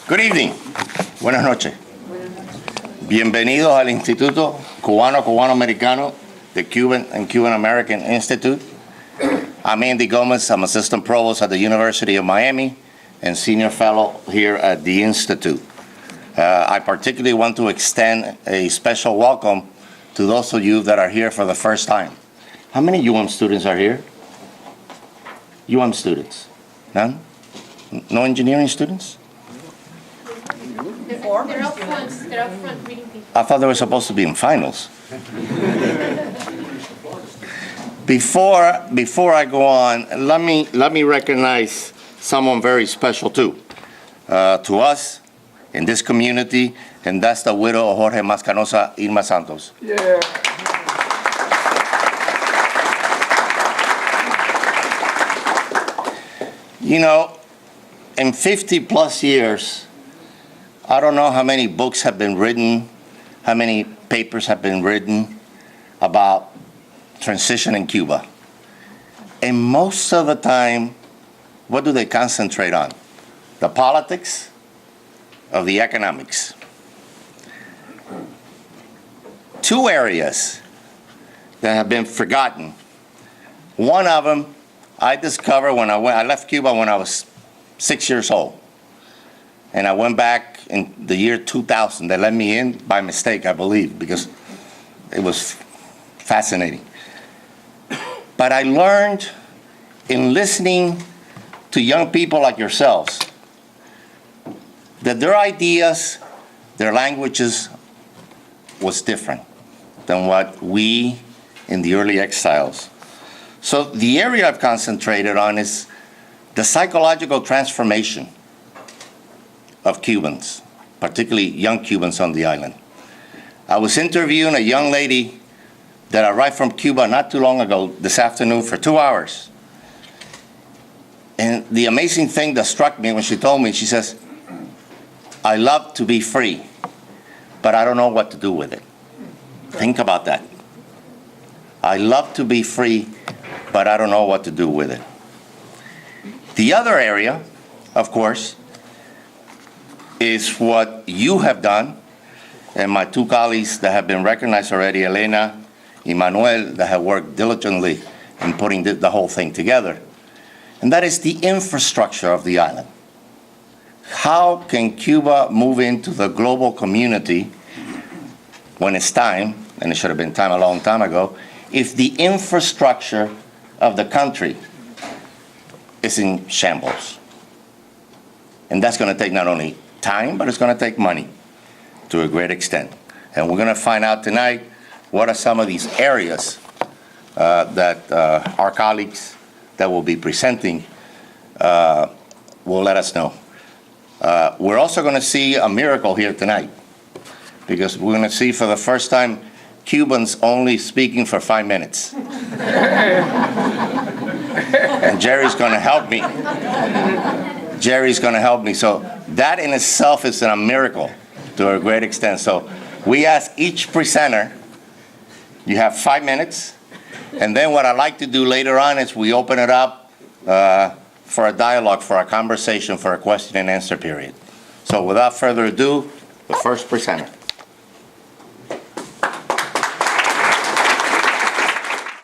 Good evening. Buenas noches. Bienvenidos al Instituto Cubano-Americano, the Cuban and Cuban-American Institute. I'm Andy Gómez. I'm Assistant Provost at the University of Miami and Senior Fellow here at the Institute. I particularly want to extend a special welcome to those of you that are here for the first time. How many UM students are here? UM students? None? No engineering students? They're up front. They're up front reading people. I thought they were supposed to be in finals. Before I go on, let me recognize someone very special too, to us in this community, and that's the widow of Jorge Mascanosa, Irma Santos. Yeah. You know, in 50 plus years, I don't know how many books have been written, how many papers have been written about transition in Cuba. And most of the time, what do they concentrate on? The politics of the economics. Two areas that have been forgotten. One of them I discovered when I left Cuba when I was 6 years old. And I went back in the year 2000. They let me in by mistake, I believe, because it was fascinating. But I learned in listening to young people like yourselves that their ideas, their languages was different than what we in the early exiles. So the area I've concentrated on is the psychological transformation of Cubans, particularly young Cubans on the island. I was interviewing a young lady that arrived from Cuba not too long ago, this afternoon, for 2 hours. And the amazing thing that struck me when she told me, she says, I love to be free, but I don't know what to do with it. Think about that. I love to be free, but I don't know what to do with it. The other area, of course, is what you have done, and my two colleagues that have been recognized already, Helena and Manuel, that have worked diligently in putting the whole thing together. And that is the infrastructure of the island. How can Cuba move into the global community when it's time, and it should have been time a long time ago, if the infrastructure of the country is in shambles? And that's going to take not only time, but it's going to take money to a great extent. And we're going to find out tonight what are some of these areas that our colleagues that will be presenting will let us know. We're also going to see a miracle here tonight, because we're going to see for the first time Cubans only speaking for 5 minutes. And Jerry's going to help me. Jerry's going to help me. So that in itself is a miracle to a great extent. So we ask each presenter, you have 5 minutes. And then what I like to do later on is we open it up for a dialogue, for a conversation, for a question and answer period. So without further ado, the first presenter.